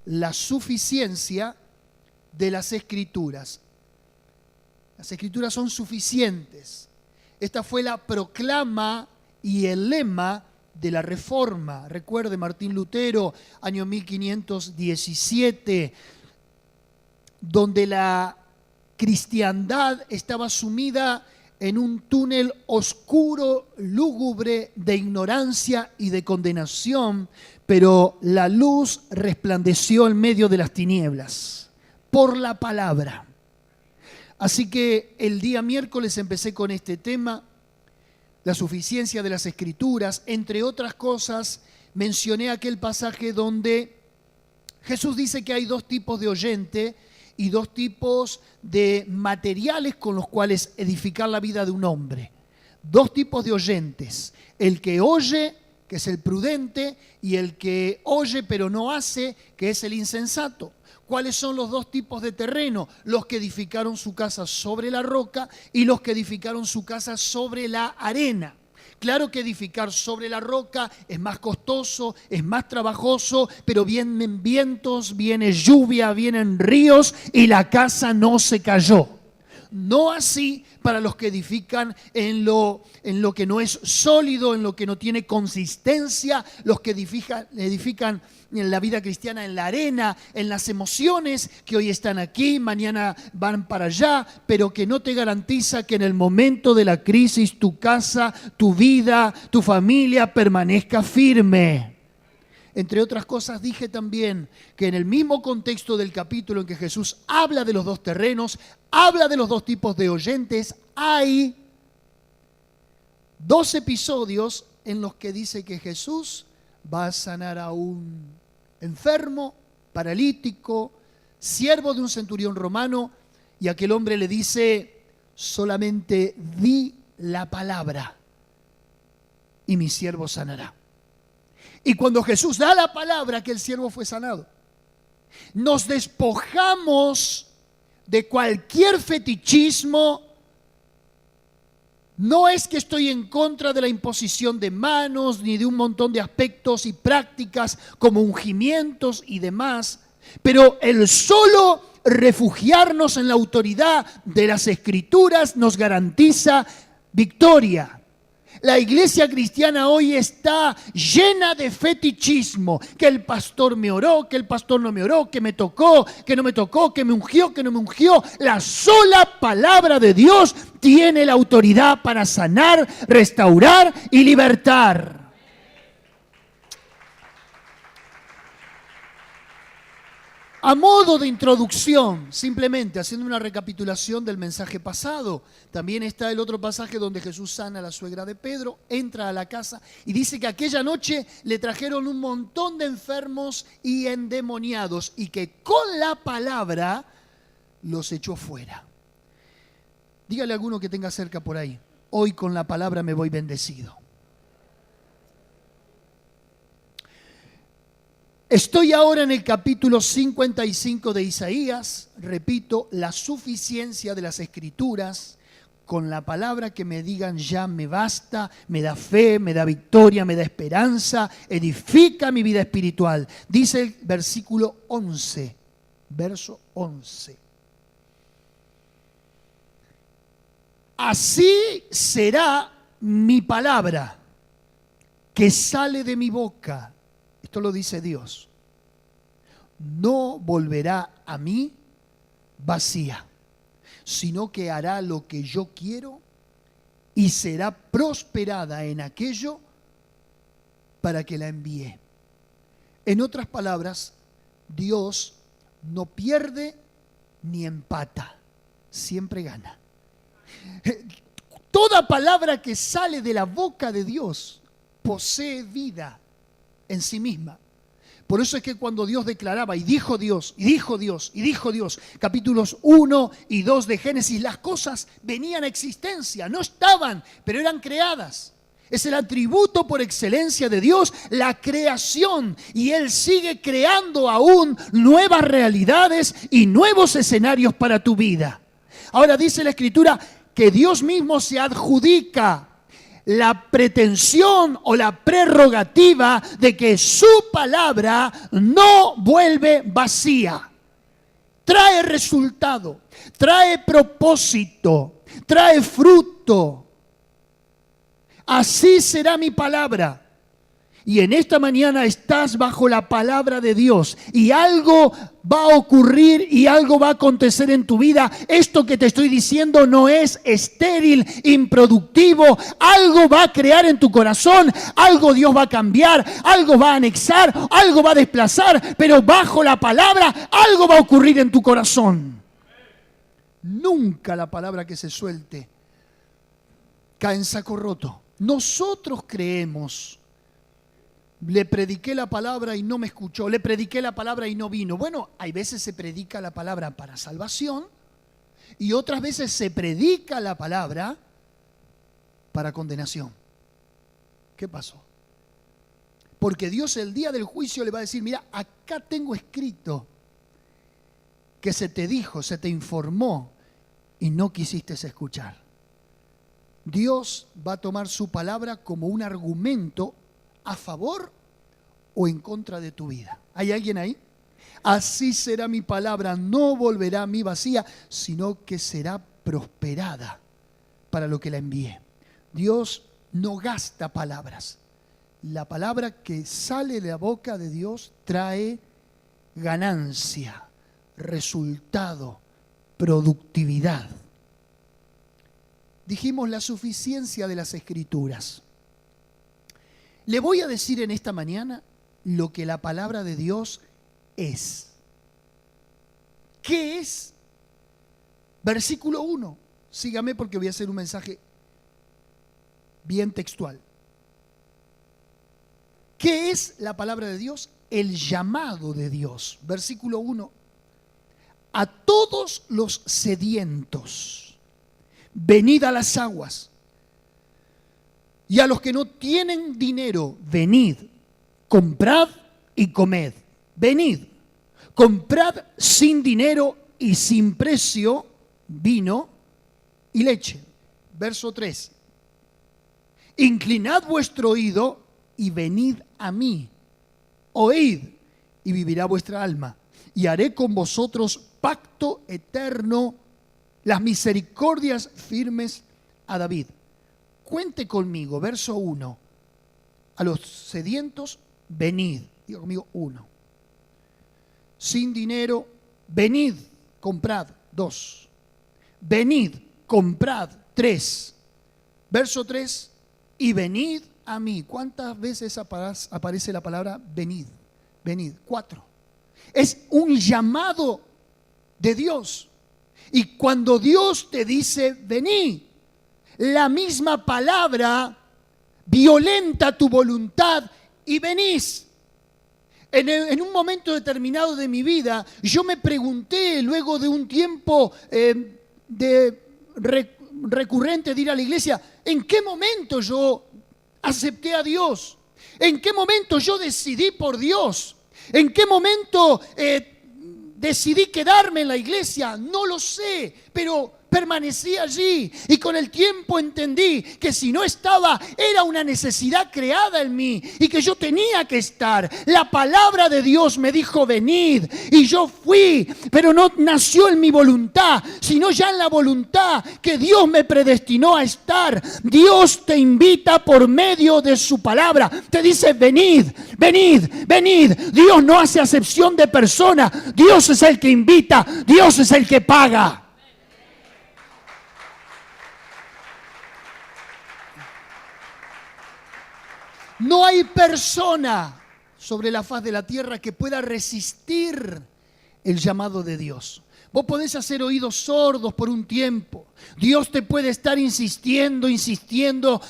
la suficiencia de las Escrituras. Las Escrituras son suficientes. Esta fue la proclama y el lema de la Reforma. Recuerde, Martín Lutero, año 1517, donde la cristiandad estaba sumida en un túnel oscuro, lúgubre, de ignorancia y de condenación, pero la luz resplandeció en medio de las tinieblas por la palabra. Así que el día miércoles empecé con este tema, la suficiencia de las Escrituras. Entre otras cosas, mencioné aquel pasaje donde Jesús dice que hay dos tipos de oyente y dos tipos de materiales con los cuales edificar la vida de un hombre. Dos tipos de oyentes: el que oye, que es el prudente, y el que oye pero no hace, que es el insensato. ¿Cuáles son los dos tipos de terreno? Los que edificaron su casa sobre la roca y los que edificaron su casa sobre la arena. Claro que edificar sobre la roca es más costoso, es más trabajoso, pero vienen vientos, viene lluvia, vienen ríos y la casa no se cayó. No así para los que edifican en lo que no es sólido, en lo que no tiene consistencia, los que edifican en la vida cristiana en la arena, en las emociones que hoy están aquí, mañana van para allá, pero que no te garantiza que en el momento de la crisis tu casa, tu vida, tu familia permanezca firme. Entre otras cosas, dije también que en el mismo contexto del capítulo en que Jesús habla de los dos terrenos, habla de los dos tipos de oyentes, hay 2 episodios en los que dice que Jesús va a sanar a un enfermo, paralítico, siervo de un centurión romano, y aquel hombre le dice: solamente di la palabra y mi siervo sanará. Y cuando Jesús da la palabra, que el siervo fue sanado. Nos despojamos de cualquier fetichismo. No es que estoy en contra de la imposición de manos, ni de un montón de aspectos y prácticas como ungimientos y demás, pero el solo refugiarnos en la autoridad de las Escrituras nos garantiza victoria. La iglesia cristiana hoy está llena de fetichismo, que el pastor me oró, que el pastor no me oró, que me tocó, que no me tocó, que me ungió, que no me ungió. La sola palabra de Dios tiene la autoridad para sanar, restaurar y libertar. A modo de introducción, simplemente haciendo una recapitulación del mensaje pasado, también está el otro pasaje donde Jesús sana a la suegra de Pedro, entra a la casa y dice que aquella noche le trajeron un montón de enfermos y endemoniados y que con la palabra los echó fuera. Dígale a alguno que tenga cerca por ahí: hoy con la palabra me voy bendecido. Estoy ahora en el capítulo 55 de Isaías. Repito, la suficiencia de las Escrituras. Con la palabra que me digan ya me basta, me da fe, me da victoria, me da esperanza, edifica mi vida espiritual. Dice el versículo 11, verso 11. Así será mi palabra que sale de mi boca. Esto lo dice Dios. No volverá a mí vacía, sino que hará lo que yo quiero y será prosperada en aquello para que la envíe. En otras palabras, Dios no pierde ni empata, siempre gana. Toda palabra que sale de la boca de Dios posee vida en sí misma. Por eso es que cuando Dios declaraba, y dijo Dios, y dijo Dios, y dijo Dios, capítulos 1 y 2 de Génesis, las cosas venían a existencia, no estaban, pero eran creadas. Es el atributo por excelencia de Dios, la creación, y Él sigue creando aún nuevas realidades y nuevos escenarios para tu vida. Ahora dice la Escritura que Dios mismo se adjudica la pretensión o la prerrogativa de que su palabra no vuelve vacía. Trae resultado, trae propósito, trae fruto. Así será mi palabra. Y en esta mañana estás bajo la palabra de Dios y algo va a ocurrir y algo va a acontecer en tu vida. Esto que te estoy diciendo no es estéril, improductivo. Algo va a crear en tu corazón, algo Dios va a cambiar, algo va a anexar, algo va a desplazar, pero bajo la palabra algo va a ocurrir en tu corazón. Nunca la palabra que se suelte cae en saco roto. Nosotros creemos: le prediqué la palabra y no me escuchó, le prediqué la palabra y no vino. Bueno, hay veces se predica la palabra para salvación y otras veces se predica la palabra para condenación. ¿Qué pasó? Porque Dios el día del juicio le va a decir: mira, acá tengo escrito que se te dijo, se te informó y no quisiste escuchar. Dios va a tomar su palabra como un argumento a favor o en contra de tu vida. ¿Hay alguien ahí? Así será mi palabra, no volverá a mí vacía, sino que será prosperada para lo que la envíe. Dios no gasta palabras. La palabra que sale de la boca de Dios trae ganancia, resultado, productividad. Dijimos la suficiencia de las Escrituras. Le voy a decir en esta mañana lo que la palabra de Dios es. ¿Qué es? Versículo 1. Sígame porque voy a hacer un mensaje bien textual. ¿Qué es la palabra de Dios? El llamado de Dios. Versículo 1. A todos los sedientos, venid a las aguas. Y a los que no tienen dinero, venid, comprad y comed. Venid, comprad sin dinero y sin precio vino y leche. Verso 3. Inclinad vuestro oído y venid a mí. Oíd y vivirá vuestra alma. Y haré con vosotros pacto eterno, las misericordias firmes a David. Cuente conmigo, verso 1. A los sedientos, venid. Diga conmigo, 1. Sin dinero, venid, comprad. 2. Venid, comprad. 3. Verso 3. Y venid a mí. ¿Cuántas veces aparece la palabra venid? Venid. 4. Es un llamado de Dios. Y cuando Dios te dice venid, la misma palabra violenta tu voluntad y venís. En un momento determinado de mi vida, yo me pregunté, luego de un tiempo recurrente de ir a la iglesia, ¿en qué momento yo acepté a Dios? ¿En qué momento yo decidí por Dios? ¿En qué momento decidí quedarme en la iglesia? No lo sé, pero permanecí allí y con el tiempo entendí que si no estaba era una necesidad creada en mí y que yo tenía que estar. La palabra de Dios me dijo venid y yo fui, pero no nació en mi voluntad, sino ya en la voluntad que Dios me predestinó a estar. Dios te invita por medio de su palabra, te dice venid, venid, venid. Dios no hace acepción de persona, Dios es el que invita, Dios es el que paga. No hay persona sobre la faz de la tierra que pueda resistir el llamado de Dios. Vos podés hacer oídos sordos por un tiempo. Dios te puede estar insistiendo,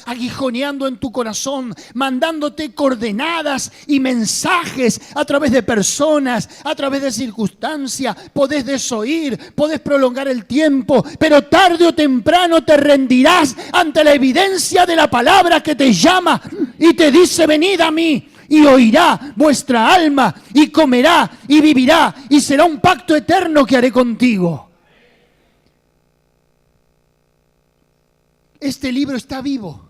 aguijoneando en tu corazón, mandándote coordenadas y mensajes a través de personas, a través de circunstancias. Podés desoír, podés prolongar el tiempo, pero tarde o temprano te rendirás ante la evidencia de la palabra que te llama y te dice venid a mí. Y oirá vuestra alma y comerá y vivirá y será un pacto eterno que haré contigo. Este libro está vivo.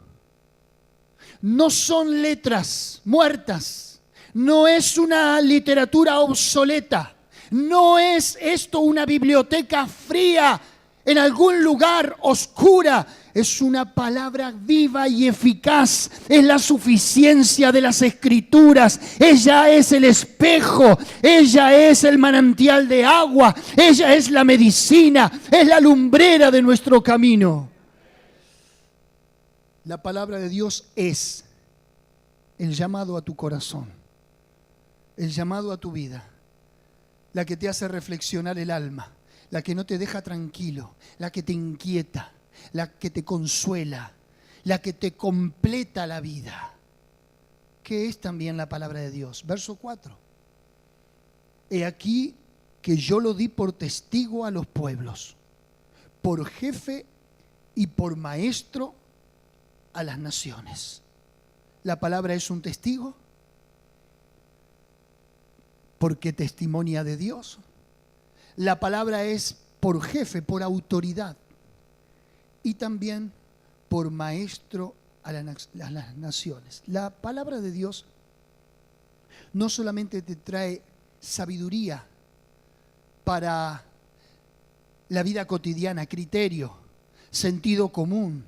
no son letras muertas, no es una literatura obsoleta, no es esto una biblioteca fría en algún lugar oscura. Es una palabra viva y eficaz. Es la suficiencia de las Escrituras. Ella es el espejo. Ella es el manantial de agua. Ella es la medicina. Es la lumbrera de nuestro camino. La palabra de Dios es el llamado a tu corazón, el llamado a tu vida, la que te hace reflexionar el alma, la que no te deja tranquilo, la que te inquieta, la que te consuela, la que te completa la vida, que es también la palabra de Dios. Verso 4. He aquí que yo lo di por testigo a los pueblos, por jefe y por maestro a las naciones. La palabra es un testigo porque testimonia de Dios. La palabra es por jefe, por autoridad, y también por maestro a las naciones. La palabra de Dios no solamente te trae sabiduría para la vida cotidiana, criterio, sentido común,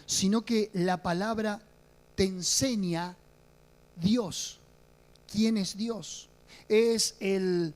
sino que la palabra te enseña Dios. ¿Quién es Dios? Es el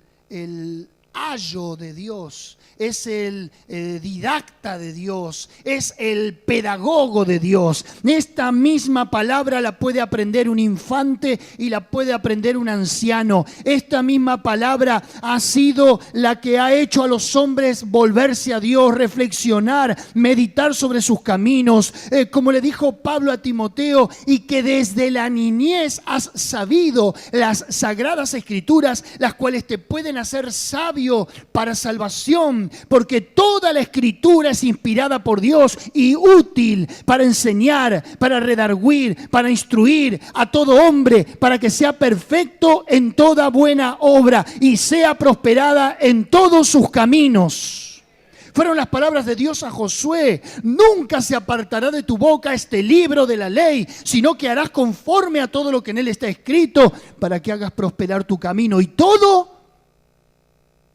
ayo de Dios, es el didacta de Dios, es el pedagogo de Dios. Esta misma palabra la puede aprender un infante y la puede aprender un anciano. Esta misma palabra ha sido la que ha hecho a los hombres volverse a Dios, reflexionar, meditar sobre sus caminos, como le dijo Pablo a Timoteo, y que desde la niñez has sabido las sagradas escrituras, las cuales te pueden hacer sabio para salvación, porque toda la escritura es inspirada por Dios y útil para enseñar, para redarguir, para instruir a todo hombre, para que sea perfecto en toda buena obra y sea prosperada en todos sus caminos. Fueron las palabras de Dios a Josué: nunca se apartará de tu boca este libro de la ley, sino que harás conforme a todo lo que en él está escrito, para que hagas prosperar tu camino y todo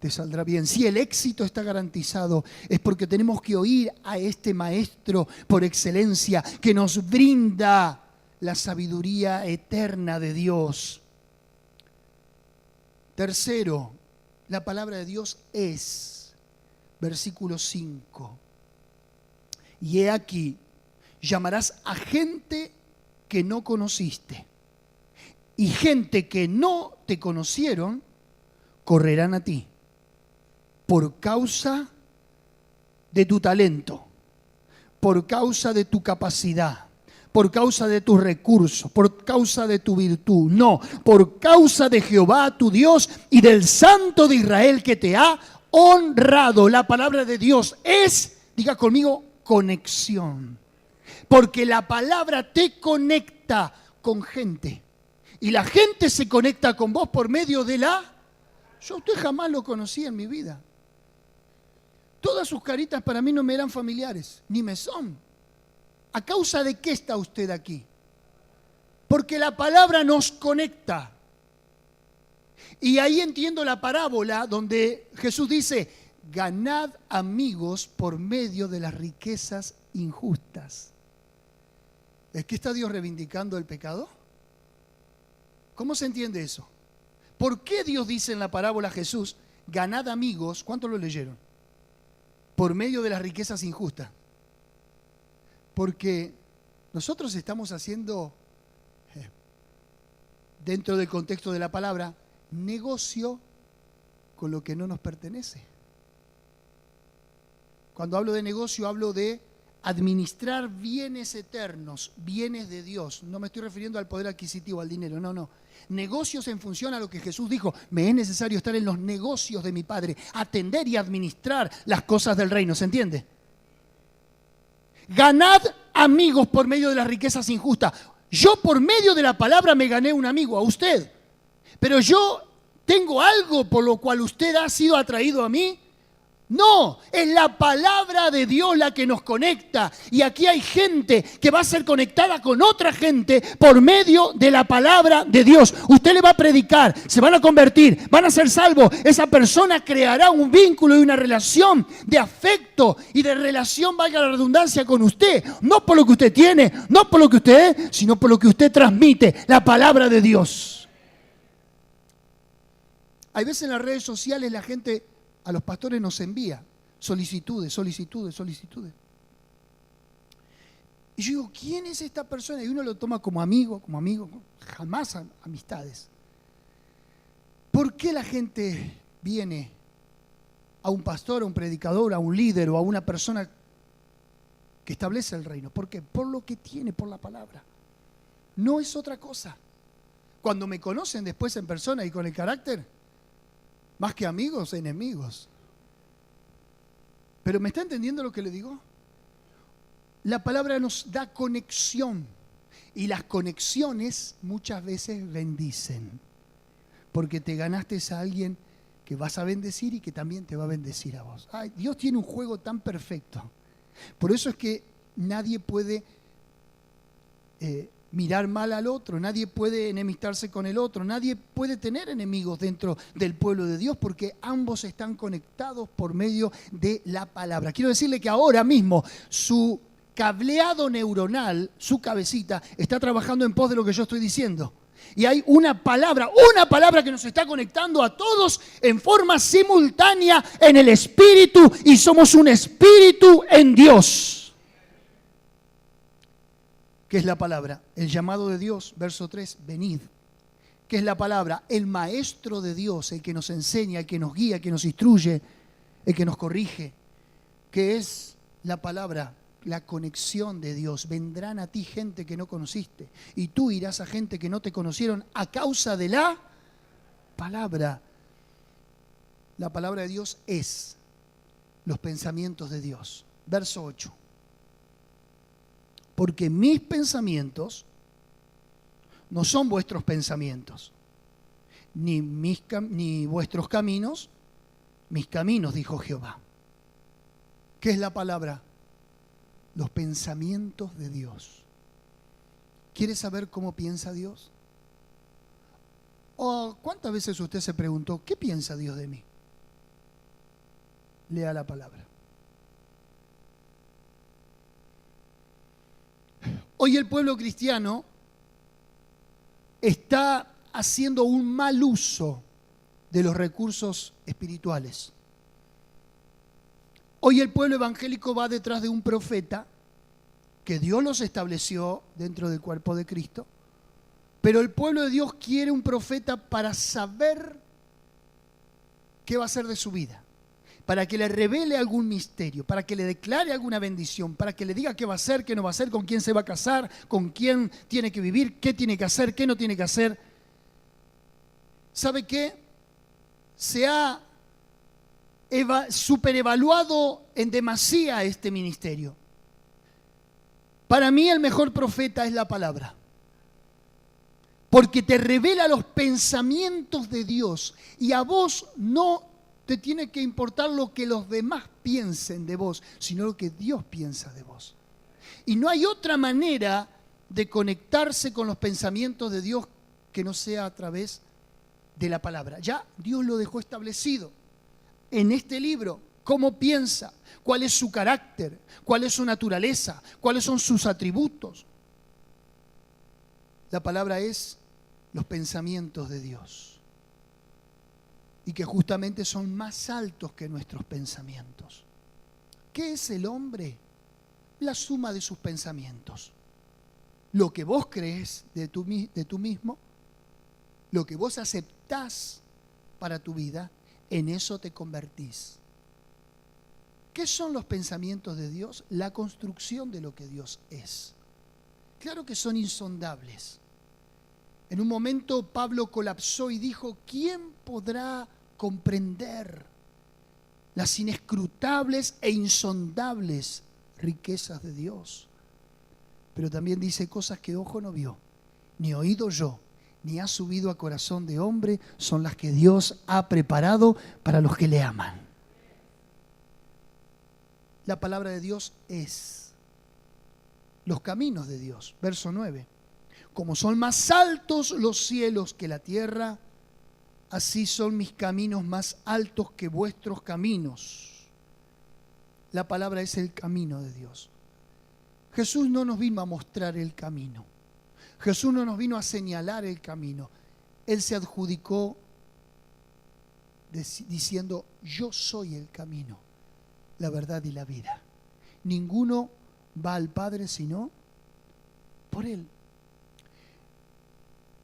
te saldrá bien. Si el éxito está garantizado, es porque tenemos que oír a este maestro por excelencia, que nos brinda la sabiduría eterna de Dios. Tercero, la palabra de Dios es, versículo 5. Y he aquí, llamarás a gente que no conociste, y gente que no te conocieron correrán a ti por causa de tu talento, por causa de tu capacidad, por causa de tus recursos, por causa de tu virtud. No, por causa de Jehová tu Dios y del Santo de Israel que te ha honrado. La palabra de Dios es, diga conmigo, conexión. Porque la palabra te conecta con gente. Y la gente se conecta con vos por medio de la... Yo a usted jamás lo conocí en mi vida. Todas sus caritas para mí no me eran familiares, ni me son. ¿A causa de qué está usted aquí? Porque la palabra nos conecta. Y ahí entiendo la parábola donde Jesús dice: ganad amigos por medio de las riquezas injustas. ¿Es que está Dios reivindicando el pecado? ¿Cómo se entiende eso? ¿Por qué Dios dice en la parábola a Jesús: ganad amigos? ¿Cuántos lo leyeron? Por medio de las riquezas injustas. Porque nosotros estamos haciendo, dentro del contexto de la palabra, negocio con lo que no nos pertenece. Cuando hablo de negocio, hablo de administrar bienes eternos, bienes de Dios. No me estoy refiriendo al poder adquisitivo, al dinero, no. Negocios en función a lo que Jesús dijo: me es necesario estar en los negocios de mi Padre, atender y administrar las cosas del reino. ¿Se entiende? Ganad amigos por medio de las riquezas injustas. Yo por medio de la palabra me gané un amigo, a usted. Pero yo tengo algo por lo cual usted ha sido atraído a mí. No, es la palabra de Dios la que nos conecta. Y aquí hay gente que va a ser conectada con otra gente por medio de la palabra de Dios. Usted le va a predicar, se van a convertir, van a ser salvos. Esa persona creará un vínculo y una relación de afecto y de relación, valga la redundancia, con usted. No por lo que usted tiene, no por lo que usted es, sino por lo que usted transmite, la palabra de Dios. Hay veces en las redes sociales la gente a los pastores nos envía solicitudes. Y yo digo, ¿quién es esta persona? Y uno lo toma como amigo, jamás amistades. ¿Por qué la gente viene a un pastor, a un predicador, a un líder o a una persona que establece el reino? ¿Por qué? Por lo que tiene, por la palabra. No es otra cosa. Cuando me conocen después en persona y con el carácter, más que amigos, enemigos. ¿Pero me está entendiendo lo que le digo? La palabra nos da conexión. Y las conexiones muchas veces bendicen. Porque te ganaste a alguien que vas a bendecir y que también te va a bendecir a vos. Ay, Dios tiene un juego tan perfecto. Por eso es que nadie puede mirar mal al otro, nadie puede enemistarse con el otro, nadie puede tener enemigos dentro del pueblo de Dios porque ambos están conectados por medio de la palabra. Quiero decirle que ahora mismo su cableado neuronal, su cabecita, está trabajando en pos de lo que yo estoy diciendo. Y hay una palabra que nos está conectando a todos en forma simultánea en el Espíritu y somos un Espíritu en Dios. ¿Qué es la palabra? El llamado de Dios, verso 3, venid. ¿Qué es la palabra? El maestro de Dios, el que nos enseña, el que nos guía, el que nos instruye, el que nos corrige. ¿Qué es la palabra? La conexión de Dios. Vendrán a ti gente que no conociste y tú irás a gente que no te conocieron a causa de la palabra. La palabra de Dios es los pensamientos de Dios. Verso 8. Porque mis pensamientos no son vuestros pensamientos, ni vuestros caminos, mis caminos, dijo Jehová. ¿Qué es la palabra? Los pensamientos de Dios. ¿Quiere saber cómo piensa Dios? ¿O cuántas veces usted se preguntó, ¿qué piensa Dios de mí? Lea la palabra. Hoy el pueblo cristiano está haciendo un mal uso de los recursos espirituales. Hoy el pueblo evangélico va detrás de un profeta que Dios los estableció dentro del cuerpo de Cristo, pero el pueblo de Dios quiere un profeta para saber qué va a hacer de su vida, para que le revele algún misterio, para que le declare alguna bendición, para que le diga qué va a hacer, qué no va a hacer, con quién se va a casar, con quién tiene que vivir, qué tiene que hacer, qué no tiene que hacer. ¿Sabe qué? Se ha superevaluado en demasía este ministerio. Para mí el mejor profeta es la palabra, porque te revela los pensamientos de Dios y a vos no te tiene que importar lo que los demás piensen de vos, sino lo que Dios piensa de vos. Y no hay otra manera de conectarse con los pensamientos de Dios que no sea a través de la palabra. Ya Dios lo dejó establecido en este libro, cómo piensa, cuál es su carácter, cuál es su naturaleza, cuáles son sus atributos. La palabra es los pensamientos de Dios. Y que justamente son más altos que nuestros pensamientos. ¿Qué es el hombre? La suma de sus pensamientos. Lo que vos crees de tú mismo, lo que vos aceptás para tu vida, en eso te convertís. ¿Qué son los pensamientos de Dios? La construcción de lo que Dios es. Claro que son insondables. En un momento Pablo colapsó y dijo, ¿quién podrá comprender las inescrutables e insondables riquezas de Dios? Pero también dice cosas que ojo no vio, ni oído yo, ni ha subido a corazón de hombre, son las que Dios ha preparado para los que le aman. La palabra de Dios es los caminos de Dios. Verso 9. Como son más altos los cielos que la tierra, así son mis caminos más altos que vuestros caminos. La palabra es el camino de Dios. Jesús no nos vino a mostrar el camino. Jesús no nos vino a señalar el camino. Él se adjudicó diciendo: yo soy el camino, la verdad y la vida. Ninguno va al Padre sino por Él.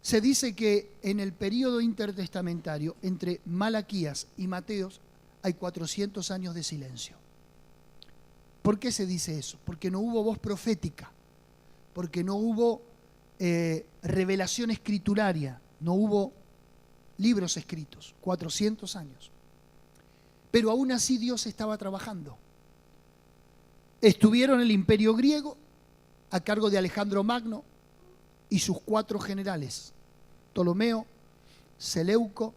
Se dice que en el período intertestamentario, entre Malaquías y Mateos, hay 400 años de silencio. ¿Por qué se dice eso? Porque no hubo voz profética, porque no hubo revelación escrituraria, no hubo libros escritos, 400 años. Pero aún así Dios estaba trabajando. Estuvieron el imperio griego a cargo de Alejandro Magno y sus 4 generales: Ptolomeo, Seleuco,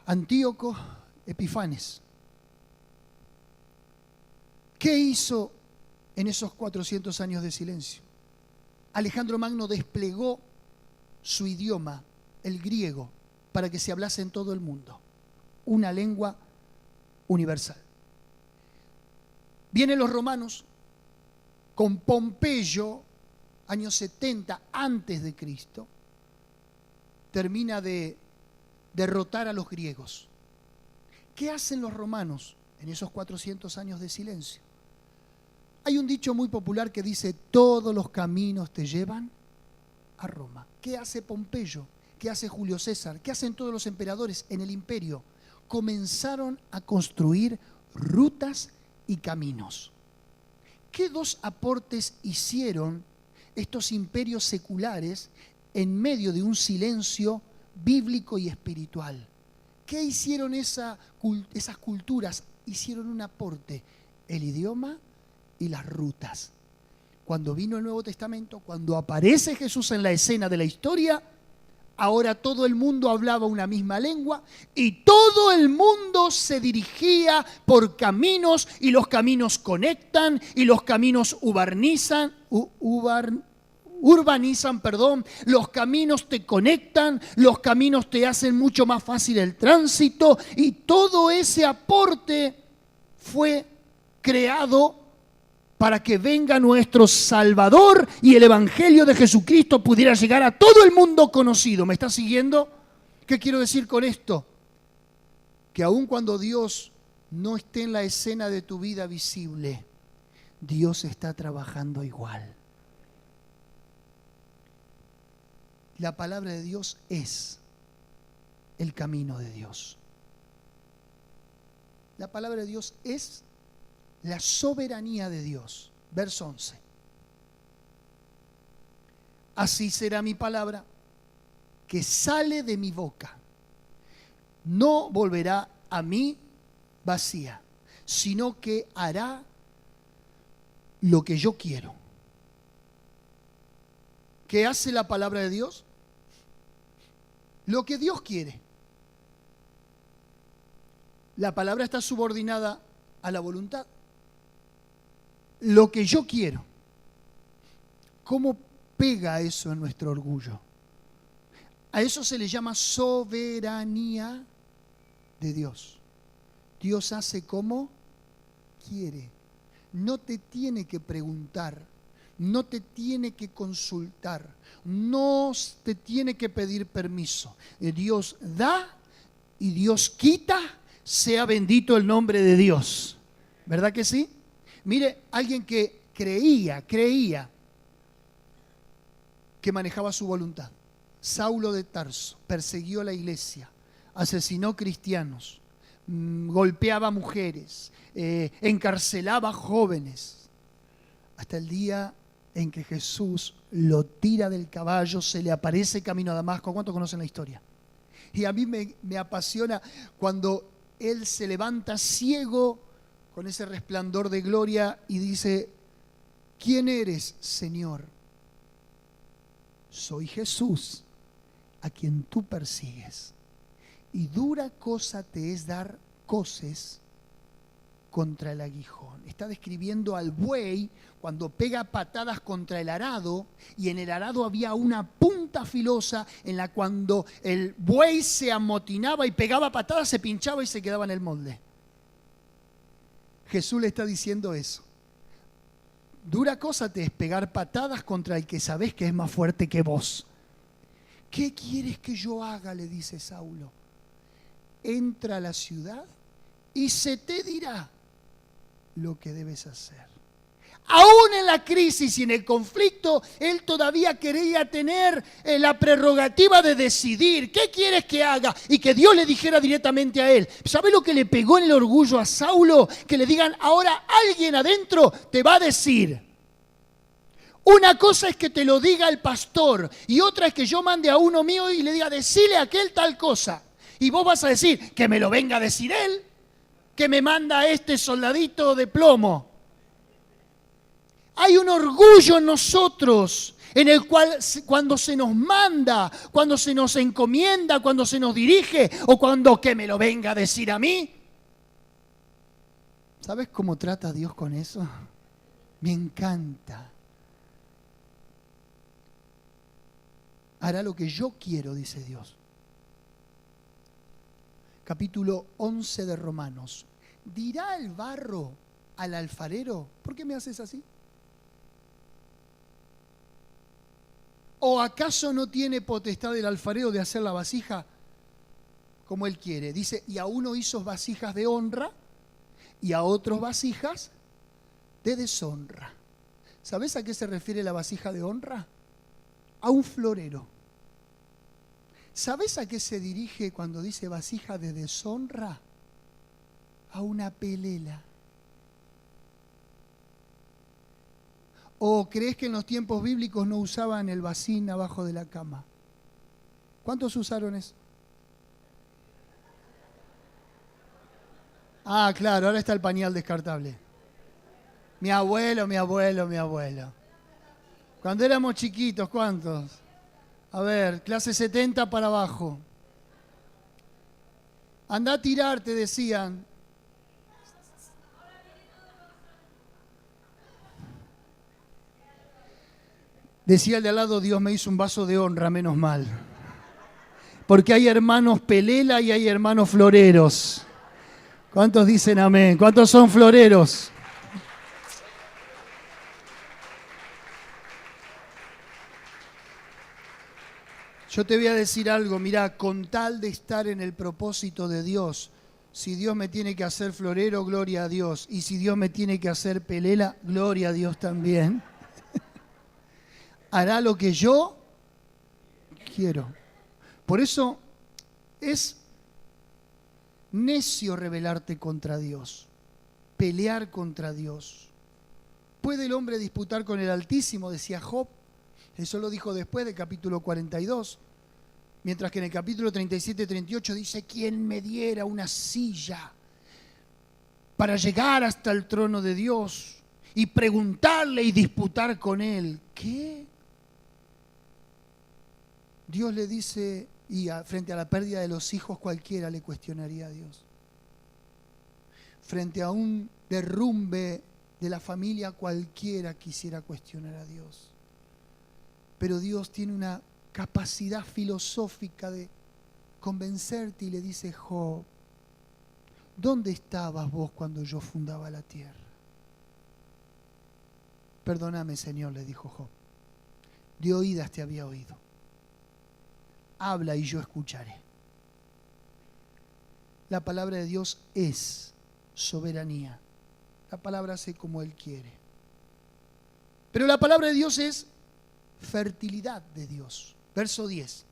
Antíoco, Epifanes. ¿Qué hizo en esos 400 años de silencio? Alejandro Magno desplegó su idioma, el griego, para que se hablase en todo el mundo. Una lengua universal. Vienen los romanos con Pompeyo, años 70 antes de Cristo, termina de derrotar a los griegos. ¿Qué hacen los romanos en esos 400 años de silencio? Hay un dicho muy popular que dice: todos los caminos te llevan a Roma. ¿Qué hace Pompeyo? ¿Qué hace Julio César? ¿Qué hacen todos los emperadores en el imperio? Comenzaron a construir rutas y caminos. ¿Qué 2 aportes hicieron estos imperios seculares en medio de un silencio bíblico y espiritual? ¿Qué hicieron esas culturas? Hicieron un aporte: el idioma y las rutas. Cuando vino el Nuevo Testamento, cuando aparece Jesús en la escena de la historia, ahora todo el mundo hablaba una misma lengua y todo el mundo se dirigía por caminos, y los caminos conectan y los caminos urbanizan, los caminos te conectan, los caminos te hacen mucho más fácil el tránsito, y todo ese aporte fue creado para que venga nuestro Salvador y el Evangelio de Jesucristo pudiera llegar a todo el mundo conocido. ¿Me está siguiendo? ¿Qué quiero decir con esto? Que aun cuando Dios no esté en la escena de tu vida visible, Dios está trabajando igual. La palabra de Dios es el camino de Dios. La palabra de Dios es la soberanía de Dios. Verso 11. Así será mi palabra que sale de mi boca. No volverá a mí vacía, sino que hará lo que yo quiero. ¿Qué hace la palabra de Dios? Lo que Dios quiere. La palabra está subordinada a la voluntad. Lo que yo quiero. ¿Cómo pega eso en nuestro orgullo? A eso se le llama soberanía de Dios. Dios hace como quiere. No te tiene que preguntar, no te tiene que consultar, no te tiene que pedir permiso. Dios da y Dios quita. Sea bendito el nombre de Dios. ¿Verdad que sí? Mire, alguien que creía que manejaba su voluntad. Saulo de Tarso persiguió a la iglesia, asesinó cristianos, golpeaba mujeres, encarcelaba jóvenes, hasta el día en que Jesús lo tira del caballo, se le aparece camino a Damasco. ¿Cuántos conocen la historia? Y a mí me apasiona cuando él se levanta ciego con ese resplandor de gloria y dice: ¿quién eres, Señor? Soy Jesús, a quien tú persigues. Y dura cosa te es dar coces contra el aguijón. Está describiendo al buey cuando pega patadas contra el arado, y en el arado había una punta filosa en la cuando el buey se amotinaba y pegaba patadas, se pinchaba y se quedaba en el molde. Jesús le está diciendo eso. Dura cosa te es pegar patadas contra el que sabés que es más fuerte que vos. ¿Qué quieres que yo haga?, le dice Saulo. Entra a la ciudad y se te dirá lo que debes hacer. Aún en la crisis y en el conflicto, él todavía quería tener la prerrogativa de decidir qué quieres que haga y que Dios le dijera directamente a él. ¿Sabe lo que le pegó en el orgullo a Saulo? Que le digan, ahora alguien adentro te va a decir. Una cosa es que te lo diga el pastor y otra es que yo mande a uno mío y le diga, decile a aquel tal cosa. Y vos vas a decir, que me lo venga a decir él, que me manda este soldadito de plomo. Hay un orgullo en nosotros en el cual cuando se nos manda, cuando se nos encomienda, cuando se nos dirige o cuando que me lo venga a decir a mí. ¿Sabes cómo trata Dios con eso? Me encanta. Hará lo que yo quiero, dice Dios. Capítulo 11 de Romanos. ¿Dirá el barro al alfarero, ¿por qué me haces así? ¿O acaso no tiene potestad el alfarero de hacer la vasija como él quiere? Dice, y a uno hizo vasijas de honra y a otros vasijas de deshonra. ¿Sabes a qué se refiere la vasija de honra? A un florero. ¿Sabes a qué se dirige cuando dice vasija de deshonra? A una pelela. ¿O crees que en los tiempos bíblicos no usaban el bacín abajo de la cama? ¿Cuántos usaron eso? Ah, claro, ahora está el pañal descartable. Mi abuelo. Cuando éramos chiquitos, ¿cuántos? A ver, clase 70 para abajo. Andá a tirar, te decían. Decía el de al lado, Dios me hizo un vaso de honra, menos mal. Porque hay hermanos pelela y hay hermanos floreros. ¿Cuántos dicen amén? ¿Cuántos son floreros? Yo te voy a decir algo, mirá, con tal de estar en el propósito de Dios, si Dios me tiene que hacer florero, gloria a Dios. Y si Dios me tiene que hacer pelela, gloria a Dios también. Hará lo que yo quiero. Por eso es necio rebelarte contra Dios, pelear contra Dios. ¿Puede el hombre disputar con el Altísimo?, decía Job. Eso lo dijo después del capítulo 42. Mientras que en el capítulo 37-38 dice, ¿quién me diera una silla para llegar hasta el trono de Dios y preguntarle y disputar con él? ¿Qué? Dios le dice, y frente a la pérdida de los hijos cualquiera le cuestionaría a Dios. Frente a un derrumbe de la familia cualquiera quisiera cuestionar a Dios. Pero Dios tiene una capacidad filosófica de convencerte y le dice, Job, ¿dónde estabas vos cuando yo fundaba la tierra? Perdóname, Señor, le dijo Job. De oídas te había oído. Habla y yo escucharé. La palabra de Dios es soberanía. La palabra hace como Él quiere. Pero la palabra de Dios es fertilidad de Dios. Verso 10.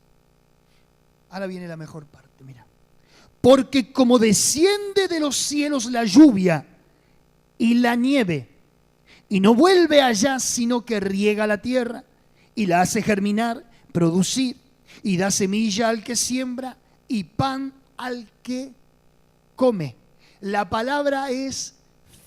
Ahora viene la mejor parte, mira. Porque como desciende de los cielos la lluvia y la nieve, y no vuelve allá, sino que riega la tierra y la hace germinar, producir, y da semilla al que siembra y pan al que come. La palabra es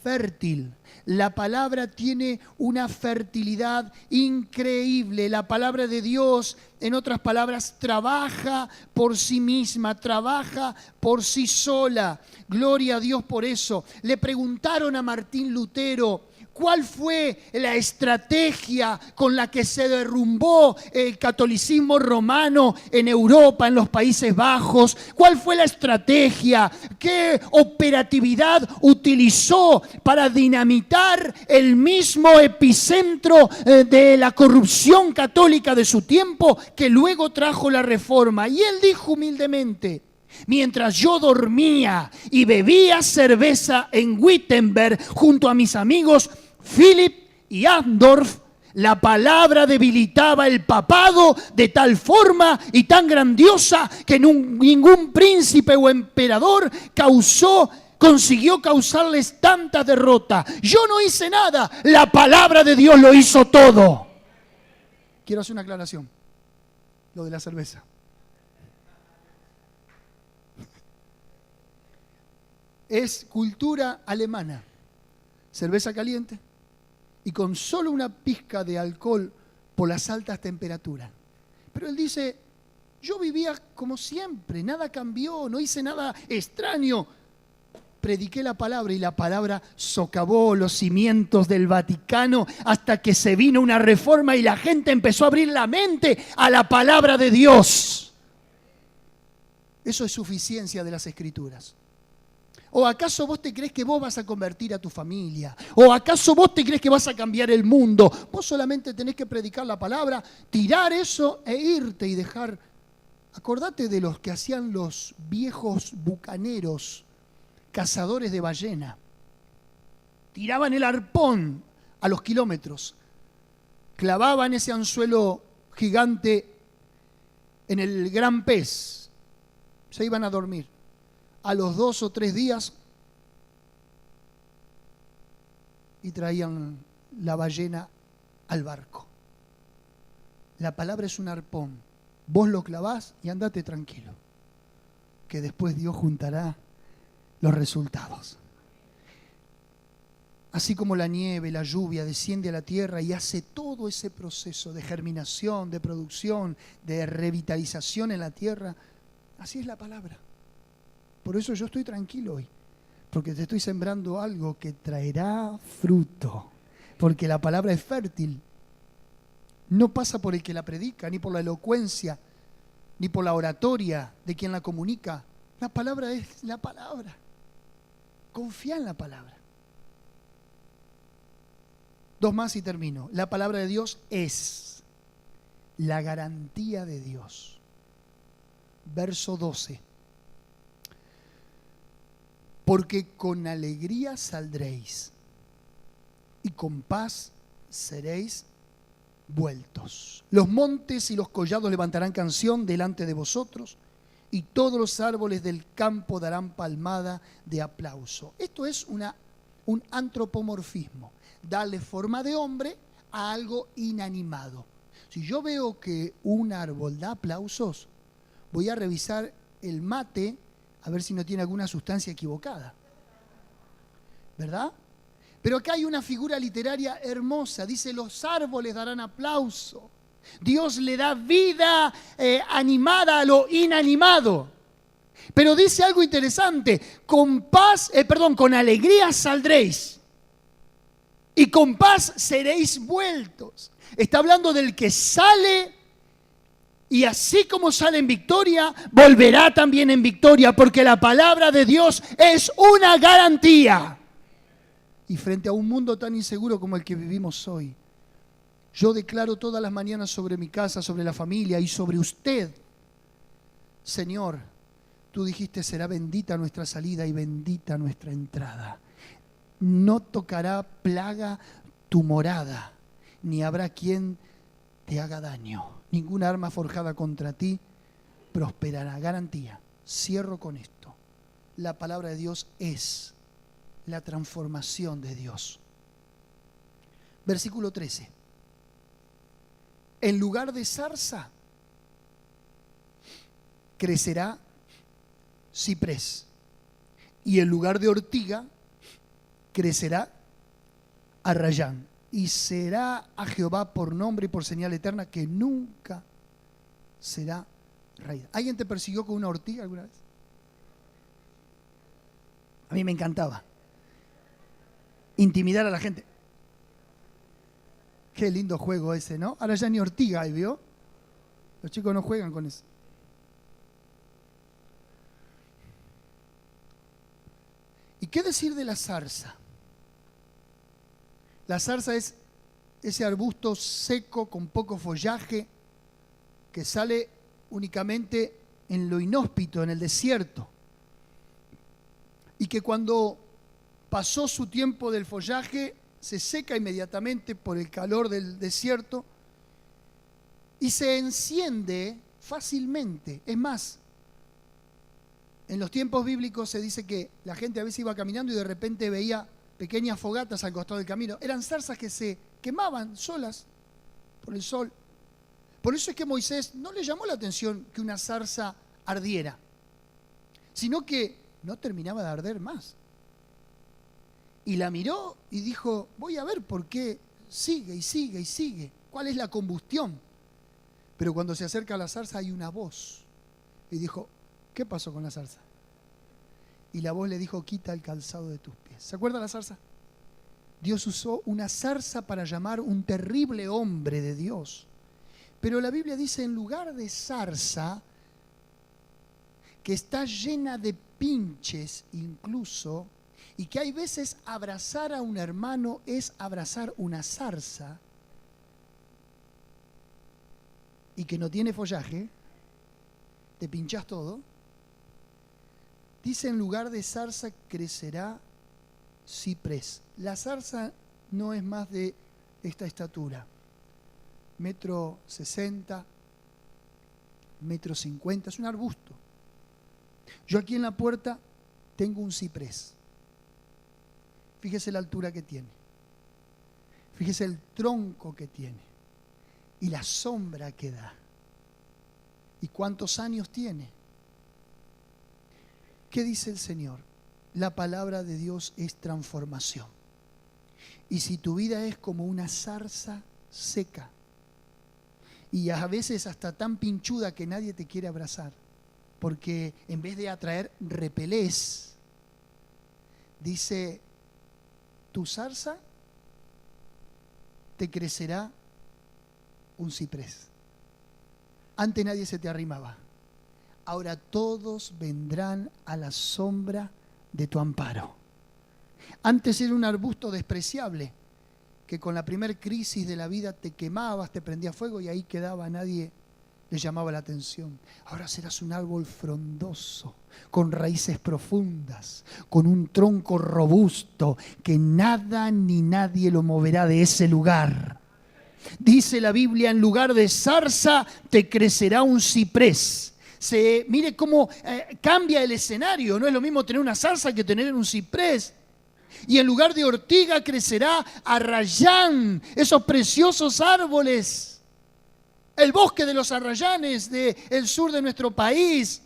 fértil. La palabra tiene una fertilidad increíble. La palabra de Dios en otras palabras, trabaja por sí misma, trabaja por sí sola. Gloria a Dios por eso. Le preguntaron a Martín Lutero, ¿cuál fue la estrategia con la que se derrumbó el catolicismo romano en Europa, en los Países Bajos? ¿Cuál fue la estrategia? ¿Qué operatividad utilizó para dinamitar el mismo epicentro de la corrupción católica de su tiempo que luego trajo la Reforma? Y él dijo humildemente: mientras yo dormía y bebía cerveza en Wittenberg junto a mis amigos Philipp y Amsdorf, la palabra debilitaba el papado de tal forma y tan grandiosa que ningún príncipe o emperador consiguió causarles tanta derrota. Yo no hice nada, la palabra de Dios lo hizo todo. Quiero hacer una aclaración, lo de la cerveza. Es cultura alemana, cerveza caliente y con solo una pizca de alcohol por las altas temperaturas. Pero él dice, yo vivía como siempre, nada cambió, no hice nada extraño. Prediqué la palabra y la palabra socavó los cimientos del Vaticano hasta que se vino una reforma y la gente empezó a abrir la mente a la palabra de Dios. Eso es suficiencia de las Escrituras. ¿O acaso vos te crees que vos vas a convertir a tu familia? ¿O acaso vos te crees que vas a cambiar el mundo? Vos solamente tenés que predicar la palabra, tirar eso e irte y dejar. Acordate de los que hacían los viejos bucaneros, cazadores de ballena. Tiraban el arpón a los kilómetros, clavaban ese anzuelo gigante en el gran pez, se iban a dormir. A los 2 o 3 días y traían la ballena al barco. La palabra es un arpón. Vos lo clavás y andate tranquilo, que después Dios juntará los resultados. Así como la nieve, la lluvia desciende a la tierra y hace todo ese proceso de germinación, de producción, de revitalización en la tierra, así es la palabra. Por eso yo estoy tranquilo hoy, porque te estoy sembrando algo que traerá fruto, porque la palabra es fértil. No pasa por el que la predica, ni por la elocuencia, ni por la oratoria de quien la comunica. La palabra es la palabra. Confía en la palabra. 2 más y termino. La palabra de Dios es la garantía de Dios. Verso 12. Porque con alegría saldréis y con paz seréis vueltos. Los montes y los collados levantarán canción delante de vosotros y todos los árboles del campo darán palmada de aplauso. Esto es un antropomorfismo, darle forma de hombre a algo inanimado. Si yo veo que un árbol da aplausos, voy a revisar el mate a ver si no tiene alguna sustancia equivocada, ¿verdad? Pero acá hay una figura literaria hermosa. Dice, los árboles darán aplauso. Dios le da vida animada a lo inanimado. Pero dice algo interesante. Con alegría saldréis. Y con paz seréis vueltos. Está hablando del que sale y así como sale en victoria, volverá también en victoria, porque la palabra de Dios es una garantía. Y frente a un mundo tan inseguro como el que vivimos hoy, yo declaro todas las mañanas sobre mi casa, sobre la familia y sobre usted, Señor, tú dijiste, será bendita nuestra salida y bendita nuestra entrada. No tocará plaga tu morada, ni habrá quien te haga daño. Ninguna arma forjada contra ti prosperará. Garantía. Cierro con esto. La palabra de Dios es la transformación de Dios. Versículo 13. En lugar de zarza, crecerá ciprés. Y en lugar de ortiga, crecerá arrayán. Y será a Jehová por nombre y por señal eterna que nunca será raída. ¿Alguien te persiguió con una ortiga alguna vez? A mí me encantaba intimidar a la gente. Qué lindo juego ese, ¿no? Ahora ya ni ortiga hay, ¿vio? Los chicos no juegan con eso. ¿Y qué decir de la zarza? La zarza es ese arbusto seco con poco follaje que sale únicamente en lo inhóspito, en el desierto. Y que cuando pasó su tiempo del follaje se seca inmediatamente por el calor del desierto y se enciende fácilmente. Es más, en los tiempos bíblicos se dice que la gente a veces iba caminando y de repente veía pequeñas fogatas al costado del camino. Eran zarzas que se quemaban solas por el sol. Por eso es que Moisés no le llamó la atención que una zarza ardiera, sino que no terminaba de arder más. Y la miró y dijo, voy a ver por qué sigue y sigue y sigue. ¿Cuál es la combustión? Pero cuando se acerca a la zarza hay una voz. Y dijo, ¿qué pasó con la zarza? Y la voz le dijo, quita el calzado de tus pies. ¿Se acuerda la zarza? Dios usó una zarza para llamar un terrible hombre de Dios. Pero la Biblia dice, en lugar de zarza, que está llena de pinches incluso, y que hay veces abrazar a un hermano es abrazar una zarza, y que no tiene follaje, te pinchás todo. Dice, en lugar de zarza crecerá ciprés. La zarza no es más de esta estatura, 1,60 m, 1,50 m, es un arbusto. Yo aquí en la puerta tengo un ciprés. Fíjese la altura que tiene. Fíjese el tronco que tiene. Y la sombra que da. ¿Y cuántos años tiene? ¿Qué dice el Señor? La palabra de Dios es transformación. Y si tu vida es como una zarza seca, y a veces hasta tan pinchuda que nadie te quiere abrazar, porque en vez de atraer, repelés, dice, tu zarza te crecerá un ciprés. Antes nadie se te arrimaba. Ahora todos vendrán a la sombra de tu amparo. Antes era un arbusto despreciable, que con la primer crisis de la vida te quemabas, te prendía fuego y ahí quedaba, nadie le llamaba la atención. Ahora serás un árbol frondoso, con raíces profundas, con un tronco robusto, que nada ni nadie lo moverá de ese lugar. Dice la Biblia, en lugar de zarza te crecerá un ciprés. Mire cómo cambia el escenario. No es lo mismo tener una zarza que tener un ciprés. Y en lugar de ortiga crecerá arrayán, esos preciosos árboles. El bosque de los arrayanes del sur de nuestro país.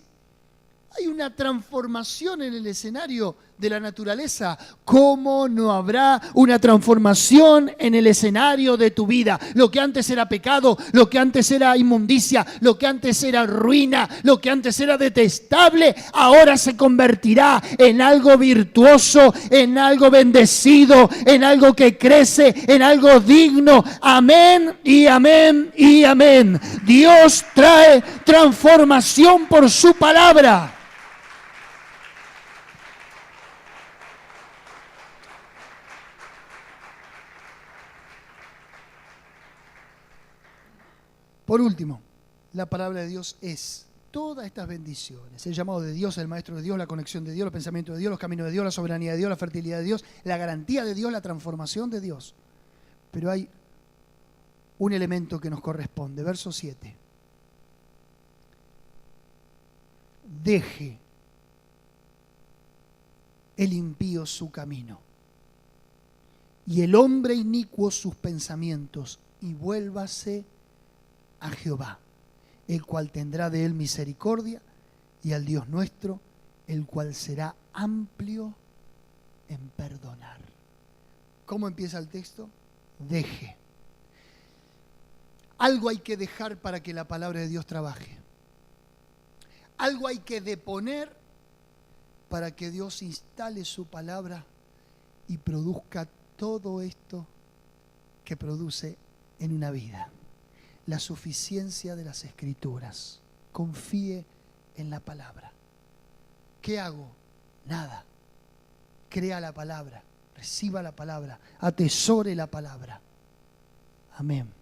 Hay una transformación en el escenario de la naturaleza. ¿Cómo no habrá una transformación en el escenario de tu vida? Lo que antes era pecado, lo que antes era inmundicia, lo que antes era ruina, lo que antes era detestable, ahora se convertirá en algo virtuoso, en algo bendecido, en algo que crece, en algo digno. Amén y amén y amén. Dios trae transformación por su palabra. Por último, la palabra de Dios es todas estas bendiciones, el llamado de Dios, el maestro de Dios, la conexión de Dios, los pensamientos de Dios, los caminos de Dios, la soberanía de Dios, la fertilidad de Dios, la garantía de Dios, la transformación de Dios. Pero hay un elemento que nos corresponde, verso 7. Deje el impío su camino y el hombre inicuo sus pensamientos, y vuélvase a Jehová, el cual tendrá de él misericordia, y al Dios nuestro, el cual será amplio en perdonar. ¿Cómo empieza el texto? Deje. algo hay que dejar para que la palabra de Dios trabaje. Algo hay que deponer para que Dios instale su palabra y produzca todo esto que produce en una vida. La suficiencia de las Escrituras. Confíe en la palabra. ¿Qué hago? Nada. Crea la palabra, reciba la palabra, atesore la palabra. Amén.